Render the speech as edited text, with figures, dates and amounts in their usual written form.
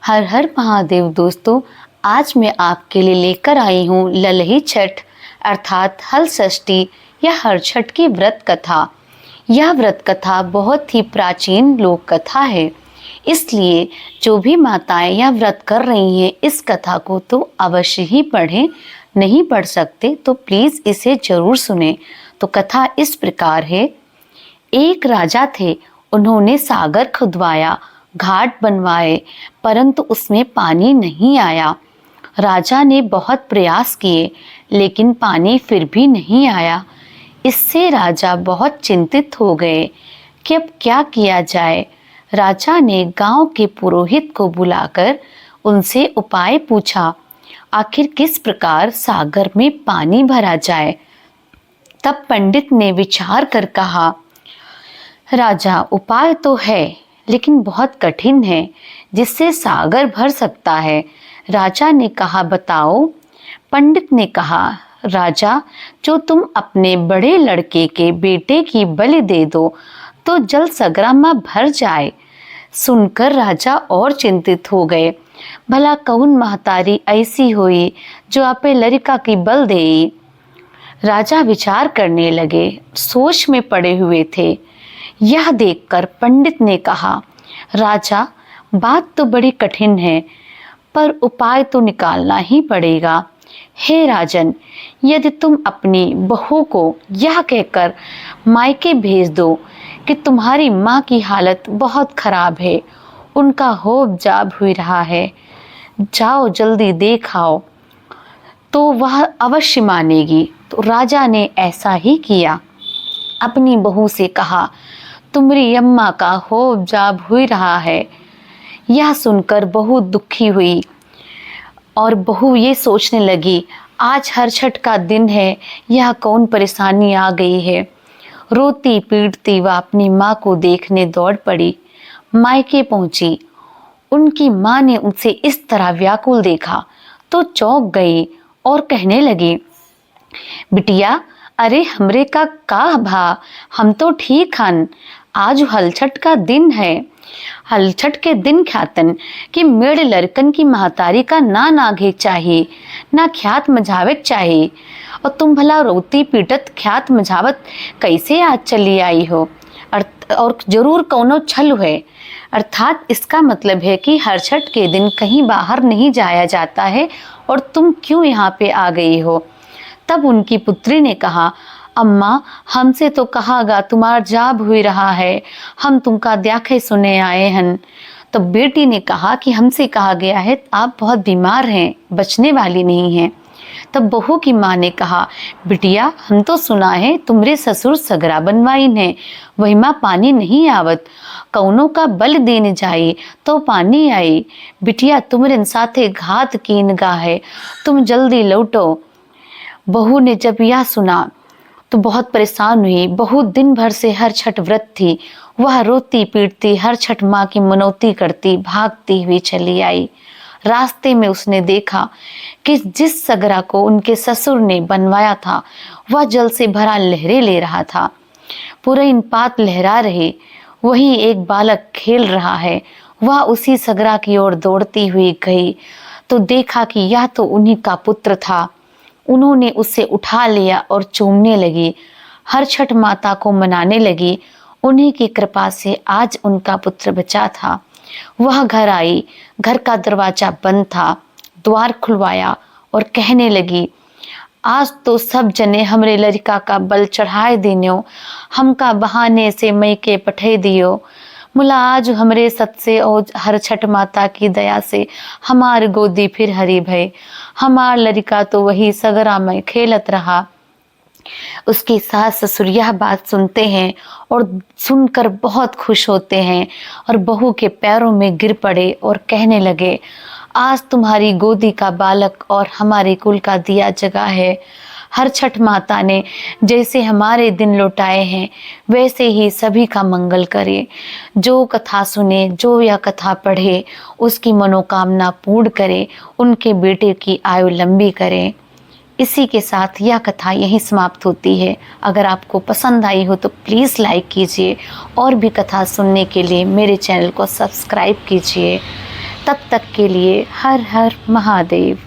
हर हर महादेव दोस्तों, आज मैं आपके लिए लेकर आई हूँ ललही छठ अर्थात हल षष्ठी या हर छठ की व्रत कथा। यह व्रत कथा बहुत ही प्राचीन लोक कथा है, इसलिए जो भी माताएं यह व्रत कर रही हैं इस कथा को तो अवश्य ही पढ़ें। नहीं पढ़ सकते तो प्लीज इसे जरूर सुने। तो कथा इस प्रकार है। एक राजा थे, उन्होंने सागर खुदवाया, घाट बनवाए, परंतु उसमें पानी नहीं आया। राजा ने बहुत प्रयास किए लेकिन पानी फिर भी नहीं आया। इससे राजा बहुत चिंतित हो गए कि अब क्या किया जाए। राजा ने गांव के पुरोहित को बुलाकर उनसे उपाय पूछा, आखिर किस प्रकार सागर में पानी भरा जाए। तब पंडित ने विचार कर कहा, राजा उपाय तो है लेकिन बहुत कठिन है, जिससे सागर भर सकता है। राजा ने कहा, बताओ। पंडित ने कहा, राजा जो तुम अपने बड़े लड़के के बेटे की बलि दे दो तो जल सगरा भर जाए। सुनकर राजा और चिंतित हो गए। भला कौन महतारी ऐसी हुई जो आपे लड़का की बल देई। राजा विचार करने लगे, सोच में पड़े हुए थे। यह देखकर पंडित ने कहा, राजा बात तो बड़ी कठिन है पर उपाय तो निकालना ही पड़ेगा। हे राजन, यदि तुम अपनी बहू को यह कहकर मायके भेज दो कि तुम्हारी माँ की हालत बहुत खराब है, उनका होब जाब हुई रहा है, जाओ जल्दी देख आओ, तो वह अवश्य मानेगी। तो राजा ने ऐसा ही किया। अपनी बहू से कहा, तुम्हारी अम्मा का होब जाब हुई रहा है। यह सुनकर बहू दुखी हुई और बहू ये सोचने लगी, आज हर छठ का दिन है, यह कौन परेशानी आ गई है। रोती पीटती वह अपनी माँ को देखने दौड़ पड़ी। मायके पहुंची। उनकी माँ ने उनसे इस तरह व्याकुल देखा तो चौंक गई और कहने लगी, बिटिया अरे हमरे का भा, हम तो ठीक हन। आज हलछठ का दिन है। हलछठ के दिन ख्यातन कि मेरे लड़कन की महतारी का ना नाघे चाहिए, ना ख्यात मझावे चाहिए, और तुम भला रोती पीटत ख्यात मझावत कैसे आज चली आई हो। और जरूर कौनो छल है। अर्थात इसका मतलब है कि हर छठ के दिन कहीं बाहर नहीं जाया जाता है और तुम क्यों यहाँ पे आ गई हो। तब उनकी पुत्री ने कहा, अम्मा हमसे तो कहागा तुम्हार जाब हुई रहा है, हम तुमका देखे सुने आए हैं। तो बेटी ने कहा कि हमसे कहा गया है आप बहुत बीमार हैं, बचने वाली नहीं हैं। तब बहू की माँ ने कहा, बिटिया हम तो सुना है तुम्हारे ससुर सगरा बनवाइन है, वही माँ पानी नहीं आवत, कौनों का बल देने जाए तो पानी आई। बिटिया तुम्हारे साथे घात कीनगा है, तुम जल्दी लौटो। बहू ने जब यह सुना तो बहुत परेशान हुई। बहू दिन भर से हर छठ व्रत थी। वह रोती पीटती हर छठ माँ की मनौती करती भागती हुई चली आई। रास्ते में उसने देखा कि जिस सगरा को उनके ससुर ने बनवाया था वह जल से भरा लहरें ले रहा था। पूरे हिमपात लहरा रहे। वहीं एक बालक खेल रहा है। वह उसी सगरा की ओर दौड़ती हुई गई तो देखा कि यह तो उन्हीं का पुत्र था। उन्होंने उसे उठा लिया और चूमने लगी। हर छठ माता को मनाने लगी। उन्हीं की कृपा से आज उनका पुत्र बचा था। वह घर आई। घर का दरवाजा बंद था। द्वार खुलवाया और कहने लगी, आज तो सब जने हमरे लड़का का बल चढ़ाए देनो, हमका बहाने से मई के पठे दियो। मुला आज हमरे सत से और हर छठ माता की दया से हमार गोदी फिर हरी भय। हमार लड़का तो वही सगरा में खेलत रहा। उसकी सास ससुर यह बात सुनते हैं और सुनकर बहुत खुश होते हैं और बहू के पैरों में गिर पड़े और कहने लगे, आज तुम्हारी गोदी का बालक और हमारे कुल का दिया जगा है। हर छठ माता ने जैसे हमारे दिन लौटाए हैं वैसे ही सभी का मंगल करे। जो कथा सुने, जो यह कथा पढ़े, उसकी मनोकामना पूर्ण करे, उनके बेटे की आयु लंबी करे। इसी के साथ यह कथा यहीं समाप्त होती है। अगर आपको पसंद आई हो तो प्लीज़ लाइक कीजिए और भी कथा सुनने के लिए मेरे चैनल को सब्सक्राइब कीजिए। तब तक के लिए हर हर महादेव।